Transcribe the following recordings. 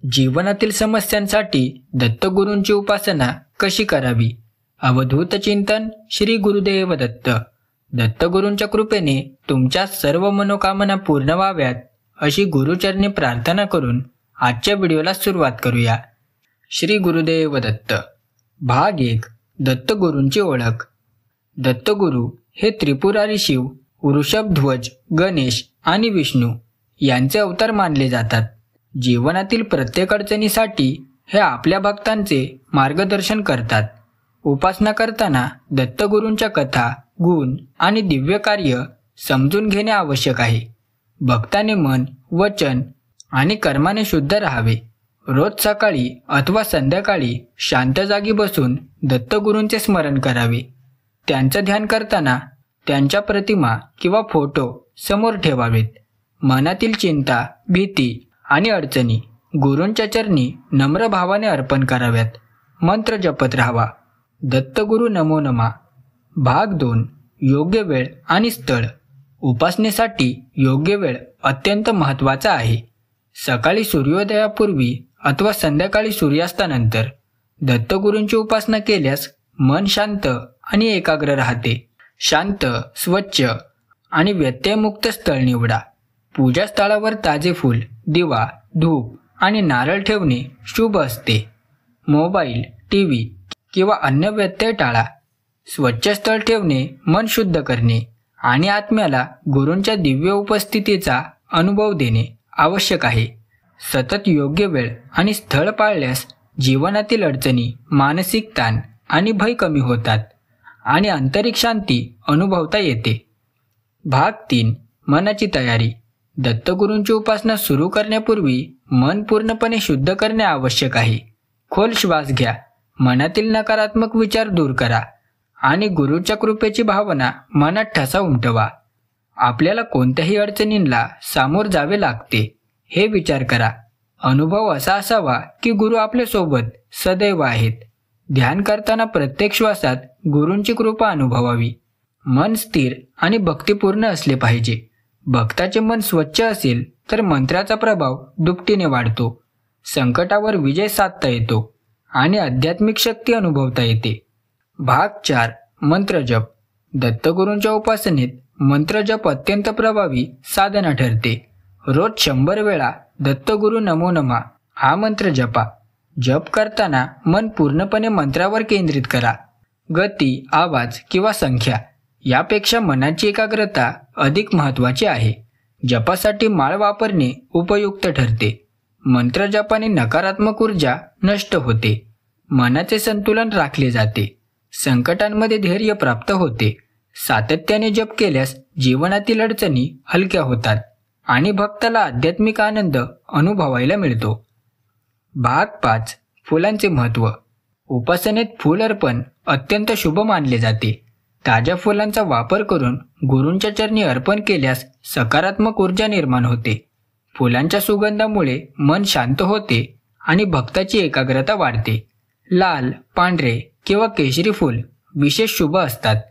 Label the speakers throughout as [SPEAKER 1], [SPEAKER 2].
[SPEAKER 1] जीवनातील समस्यांसाठी दत्तगुरूंची उपासना कशी करावी? अवधूत चिंतन श्री गुरुदेव दत्त. दत्तगुरूंच्या कृपेने तुमच्या सर्व मनोकामना पूर्ण व्हाव्यात अशी गुरुचरणी प्रार्थना करून आजच्या व्हिडिओला सुरुवात करूया. श्री गुरुदेव दत्त. भाग 1. दत्तगुरूंची ओळख. दत्तगुरू हे त्रिपुरारी शिव, वृषभध्वज, गणेश आणि विष्णू यांचे अवतार मानले जातात. जीवनातील प्रत्येक अडचणीसाठी हे आपल्या भक्तांचे मार्गदर्शन करतात. उपासना करताना दत्तगुरूंच्या कथा, गुण आणि दिव्य कार्य समजून घेणे आवश्यक आहे. भक्ताने मन, वचन आणि कर्माने शुद्ध राहावे. रोज सकाळी अथवा संध्याकाळी शांत जागी बसून दत्तगुरूंचे स्मरण करावे. त्यांचं ध्यान करताना त्यांच्या प्रतिमा किंवा फोटो समोर ठेवावेत. मनातील चिंता, भीती आणि अडचणी गुरूंच्या चरणी नम्र भावाने अर्पण कराव्यात. मंत्र जपत राहावा. दत्तगुरू नमो नमा. भाग 2. योग्य वेळ आणि स्थळ. उपासनेसाठी योग्य वेळ अत्यंत महत्त्वाचा आहे. सकाळी सूर्योदयापूर्वी अथवा संध्याकाळी सूर्यास्तानंतर दत्तगुरूंची उपासना केल्यास मन शांत आणि एकाग्र राहते. शांत, स्वच्छ आणि व्यत्ययमुक्त स्थळ निवडा. पूजास्थळावर ताजे फूल, दिवा, धूप आणि नारळ ठेवणे शुभ असते. मोबाईल, टीव्ही किंवा अन्य व्यत्यय टाळा. स्वच्छ स्थळ ठेवणे मन शुद्ध करणे आणि आत्म्याला गुरूंच्या दिव्य उपस्थितीचा अनुभव देणे आवश्यक आहे. सतत योग्य वेळ आणि स्थळ पाळल्यास जीवनातील अडचणी, मानसिक ताण आणि भय कमी होतात आणि आंतरिक शांती अनुभवता येते. भाग 3. मनाची तयारी. दत्तगुरूंची उपासना सुरू करण्यापूर्वी मन पूर्णपणे शुद्ध करणे आवश्यक आहे. खोल श्वास घ्या. मनातील नकारात्मक विचार दूर करा आणि गुरूच्या कृपेची भावना मनात ठसा उमटवा. आपल्याला कोणत्याही अडचणींना सामोर जावे लागते हे विचार करा. अनुभव असा असावा की गुरु आपल्यासोबत सदैव आहेत. ध्यान करताना प्रत्येक श्वासात गुरूंची कृपा अनुभवावी. मन स्थिर आणि भक्तिपूर्ण असले पाहिजे. भक्ताचे मन स्वच्छ असेल तर मंत्राचा प्रभाव दुपटीने वाढतो. संकटावर विजय साधता येतो आणि आध्यात्मिक शक्ती अनुभवता येते. भाग 4. मंत्रजप. दत्तगुरूंच्या उपासनेत मंत्रजप अत्यंत प्रभावी साधना ठरते. रोज 100 वेळा दत्तगुरू नमो नमा हा मंत्र जपा. जप करताना मन पूर्णपणे मंत्रावर केंद्रित करा. गती, आवाज किंवा संख्या यापेक्षा मनाची एकाग्रता अधिक महत्त्वाची आहे. जपासाठी माळ वापरणे उपयुक्त ठरते. मंत्र जपाने नकारात्मक ऊर्जा नष्ट होते. मनाचे संतुलन राखले जाते. संकटांमध्ये धैर्य प्राप्त होते. सातत्याने जप केल्यास जीवनातील अडचणी हलक्या होतात आणि भक्ताला आध्यात्मिक आनंद अनुभवायला मिळतो. भाग 5. फुलांचे महत्त्व. उपासनेत फूल अर्पण अत्यंत शुभ मानले जाते. ताज्या फुलांचा वापर करून गुरूंच्या चरणी अर्पण केल्यास सकारात्मक ऊर्जा निर्माण होते. फुलांच्या सुगंधामुळे मन शांत होते आणि भक्ताची एकाग्रता वाढते. लाल, पांढरे किंवा केशरी फूल विशेष शुभ असतात.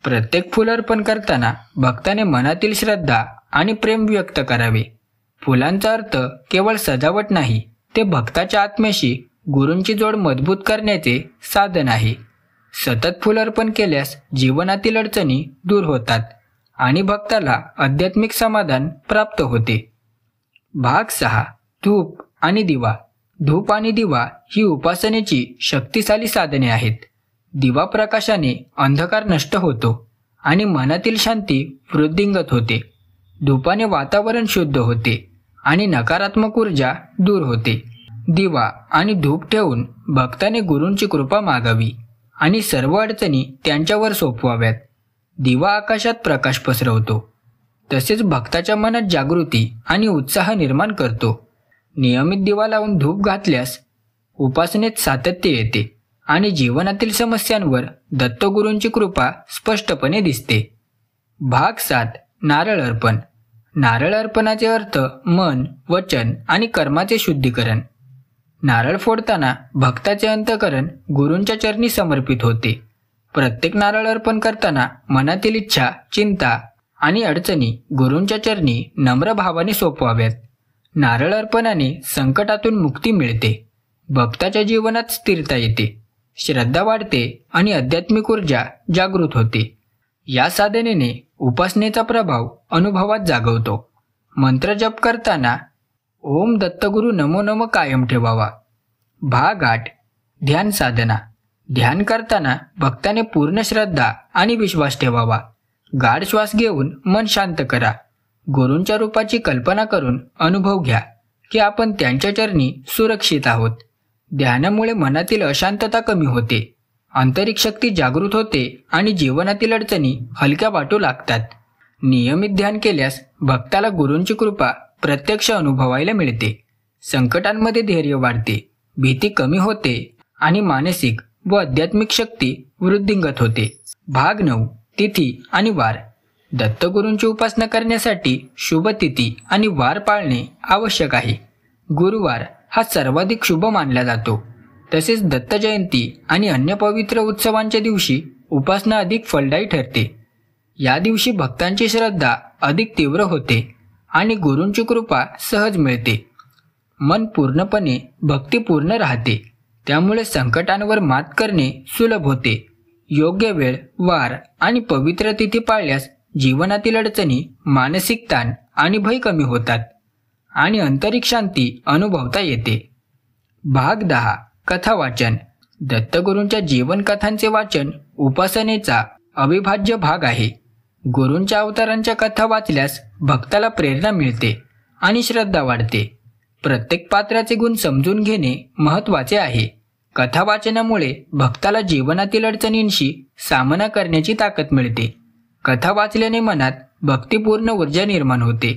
[SPEAKER 1] प्रत्येक फूल अर्पण करताना भक्ताने मनातील श्रद्धा आणि प्रेम व्यक्त करावे. फुलांचा अर्थ केवळ सजावट नाही, ते भक्ताच्या आत्म्याशी गुरूंची जोड मजबूत करण्याचे साधन आहे. सतत फूल अर्पण केल्यास जीवनातील अडचणी दूर होतात आणि भक्ताला आध्यात्मिक समाधान प्राप्त होते. भाग 6. धूप आणि दिवा. धूप आणि दिवा ही उपासनेची शक्तिशाली साधने आहेत. दिवा प्रकाशाने अंधकार नष्ट होतो आणि मनातील शांती वृद्धिंगत होते. धूपाने वातावरण शुद्ध होते आणि नकारात्मक ऊर्जा दूर होते. दिवा आणि धूप ठेवून भक्ताने गुरूंची कृपा मागावी आणि सर्व अडचणी त्यांच्यावर सोपवाव्यात. दिवा आकाशात प्रकाश पसरवतो, तसेच भक्ताच्या मनात जागृती आणि उत्साह निर्माण करतो. नियमित दिवा लावून धूप घातल्यास उपासनेत सातत्य येते आणि जीवनातील समस्यांवर दत्तगुरूंची कृपा स्पष्टपणे दिसते. भाग 7. नारळ अर्पण. नारळ अर्पणाचे अर्थ मन, वचन आणि कर्माचे शुद्धीकरण. नारळ फोडताना भक्ताचे अंतःकरण गुरूंच्या चरणी समर्पित होते. प्रत्येक नारळ अर्पण करताना मनातील इच्छा, चिंता आणि अडचणी गुरूंच्या चरणी नम्र भावाने सोपवाव्यात. नारळ अर्पणाने संकटातून मुक्ती मिळते. भक्ताच्या जीवनात स्थिरता येते, श्रद्धा वाढते आणि आध्यात्मिक ऊर्जा जागृत होते. या साधनेने उपासनेचा प्रभाव अनुभवात जागवतो. मंत्र जप करताना ओम दत्तगुरु नमो नमः कायम ठेवावा. भाग 8. ध्यान साधना. ध्यान करताना भक्ताने पूर्ण श्रद्धा आणि विश्वास ठेवावा. गाढ श्वास घेऊन मन शांत करा. गुरूंच्या रूपाची कल्पना करून अनुभव घ्या की आपण त्यांच्या चरणी सुरक्षित आहोत. ध्यानामुळे मनातील अशांतता कमी होते, आंतरिक शक्ती जागृत होते आणि जीवनातील अडचणी हलक्या वाटू लागतात. नियमित ध्यान केल्यास भक्ताला गुरूंची कृपा प्रत्यक्ष अनुभवायला मिळते. संकटांमध्ये धैर्य वाढते, भीती कमी होते आणि मानसिक व आध्यात्मिक शक्ती वृद्धिंगत होते. भाग 9. तिथी आणि वार. दत्तगुरूंची उपासना करण्यासाठी शुभ तिथी आणि वार पाळणे आवश्यक आहे. गुरुवार हा सर्वाधिक शुभ मानला जातो. तसेच दत्त जयंती आणि अन्य पवित्र उत्सवांच्या दिवशी उपासना अधिक फलदायी ठरते. या दिवशी भक्तांची श्रद्धा अधिक तीव्र होते आणि गुरूंची कृपा सहज मिळते. मन पूर्णपणे भक्तिपूर्ण राहते, त्यामुळे संकटांवर मात करणे सुलभ होते. योग्य वेळ, वार आणि पवित्र तिथी पाळल्यास जीवनातील अडचणी, मानसिक ताण आणि भय कमी होतात आणि आंतरिक शांती अनुभवता येते. भाग 10. कथा वाचन. दत्तगुरूंच्या जीवनकथांचे वाचन उपासनेचा अविभाज्य भाग आहे. गुरूंच्या अवतारांच्या कथा वाचल्यास भक्ताला प्रेरणा मिळते आणि श्रद्धा वाढते. प्रत्येक पात्राचे गुण समजून घेणे महत्त्वाचे आहे. कथा वाचनामुळे भक्ताला जीवनातील अडचणींशी सामना करण्याची ताकद मिळते. कथा वाचल्याने मनात भक्तिपूर्ण ऊर्जा निर्माण होते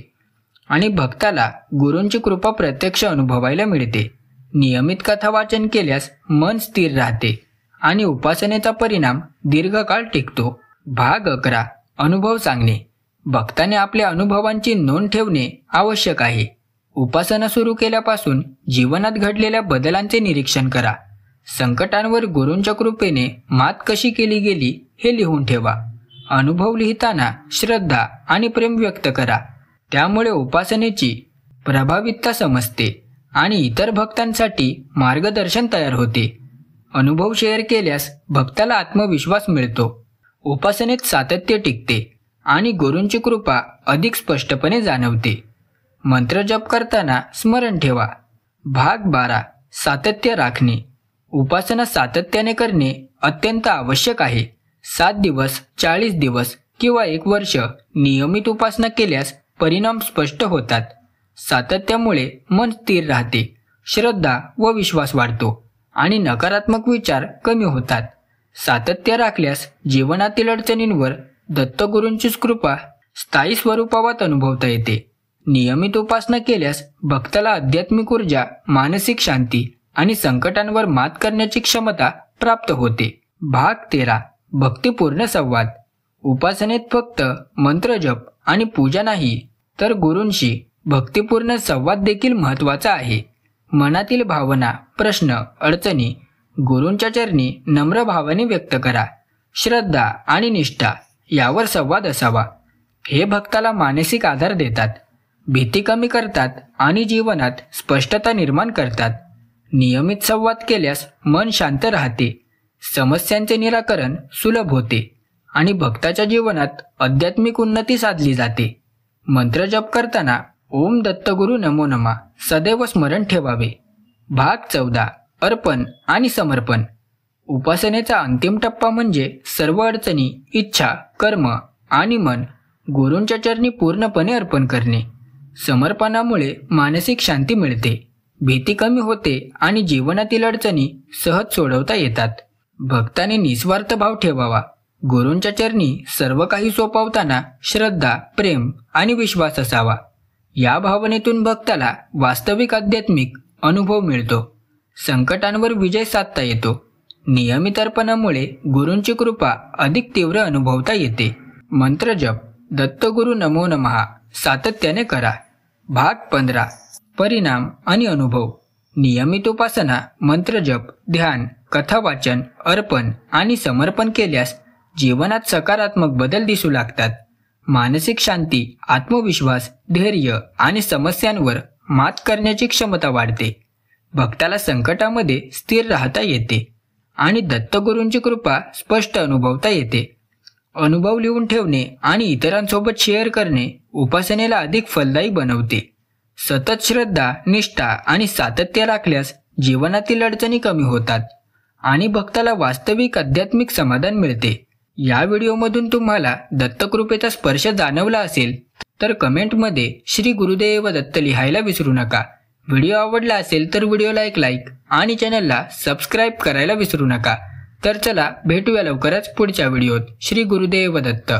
[SPEAKER 1] आणि भक्ताला गुरूंची कृपा प्रत्यक्ष अनुभवायला मिळते. नियमित कथा वाचन केल्यास मन स्थिर राहते आणि उपासनेचा परिणाम दीर्घकाळ टिकतो. भाग 11. अनुभव सांगणे. भक्ताने आपल्या अनुभवांची नोंद ठेवणे आवश्यक आहे. उपासना सुरू केल्यापासून जीवनात घडलेल्या बदलांचे निरीक्षण करा. संकटांवर गुरूंच्या कृपेने मात कशी केली गेली हे लिहून ठेवा. अनुभव लिहिताना श्रद्धा आणि प्रेम व्यक्त करा. त्यामुळे उपासनेची प्रभावीता समजते आणि इतर भक्तांसाठी मार्गदर्शन तयार होते. अनुभव शेअर केल्यास भक्ताला आत्मविश्वास मिळतो, उपासनेत सातत्य टिकते आणि गुरूंची कृपा अधिक स्पष्टपणे जाणवते. मंत्र जप करताना स्मरण ठेवा. भाग 12. सातत्य राखणे. उपासना सातत्याने करणे अत्यंत आवश्यक आहे. 7 दिवस, 40 दिवस किंवा 1 वर्ष नियमित उपासना केल्यास परिणाम स्पष्ट होतात. सातत्यामुळे मन स्थिर राहते, श्रद्धा व विश्वास वाढतो आणि नकारात्मक विचार कमी होतात. सातत्य राखल्यास जीवनातील अडचणींवर दत्तगुरूंचीच कृपा स्थायी स्वरूपात अनुभवता येते. नियमित उपासना केल्यास भक्ताला आध्यात्मिक ऊर्जा, मानसिक शांती आणि संकटांवर मात करण्याची क्षमता प्राप्त होते. भाग 13. भक्तिपूर्ण संवाद. उपासनेत फक्त मंत्रजप आणि पूजा नाही, तर गुरूंशी भक्तिपूर्ण संवाद देखील महत्त्वाचा आहे. मनातील भावना, प्रश्न, अडचणी गुरूंच्या चरणी नम्र भावाने व्यक्त करा. श्रद्धा आणि निष्ठा यावर संवाद असावा. हे भक्ताला मानसिक आधार देतात, भीती कमी करतात आणि जीवनात स्पष्टता निर्माण करतात. नियमित संवाद केल्यास मन शांत राहते, समस्यांचे निराकरण सुलभ होते आणि भक्ताच्या जीवनात आध्यात्मिक उन्नती साधली जाते. मंत्र जप करताना ओम दत्तगुरु नमो नमः सदैव स्मरण ठेवावे. भाग 14. अर्पण आणि समर्पण. उपासनेचा अंतिम टप्पा म्हणजे सर्व अडचणी, इच्छा, कर्म आणि मन गुरूंच्या चरणी पूर्णपणे अर्पण करणे. समर्पणामुळे मानसिक शांती मिळते, भीती कमी होते आणि जीवनातील अडचणी सहज सोडवता येतात. भक्ताने निस्वार्थ भाव ठेवावा. गुरूंच्या चरणी सर्व काही सोपवताना श्रद्धा, प्रेम आणि विश्वास असावा. या भावनेतून भक्ताला वास्तविक आध्यात्मिक अनुभव मिळतो. संकटांवर विजय साधता येतो. नियमित अर्पणामुळे गुरूंची कृपा अधिक तीव्र अनुभवता येते. मंत्र जप दत्तगुरु नमो नमः सातत्याने करा. भाग 15. परिणाम आणि अनुभव. नियमित उपासना, मंत्र जप, ध्यान, कथा वाचन, अर्पण आणि समर्पण केल्यास जीवनात सकारात्मक बदल दिसू लागतात. मानसिक शांती, आत्मविश्वास, धैर्य आणि समस्यांवर मात करण्याची क्षमता वाढते. भक्ताला संकटामध्ये स्थिर राहता येते आणि दत्तगुरूंची कृपा स्पष्ट अनुभवता येते. अनुभव लिहून ठेवणे आणि इतरांसोबत शेअर करणे उपासनेला अधिक फलदायी बनवते. सतत श्रद्धा, निष्ठा आणि सातत्य राखल्यास जीवनातील अडचणी कमी होतात आणि भक्ताला वास्तविक आध्यात्मिक समाधान मिळते. या व्हिडिओमधून तुम्हाला दत्तकृपेचा स्पर्श जाणवला असेल तर कमेंटमध्ये श्री गुरुदेव दत्त लिहायला विसरू नका. व्हिडिओ आवडला असेल तर व्हिडिओला एक लाईक आणि चॅनलला सबस्क्राईब करायला विसरू नका. तर चला भेटूया लवकरच पुढच्या व्हिडिओत. श्री गुरुदेव दत्त.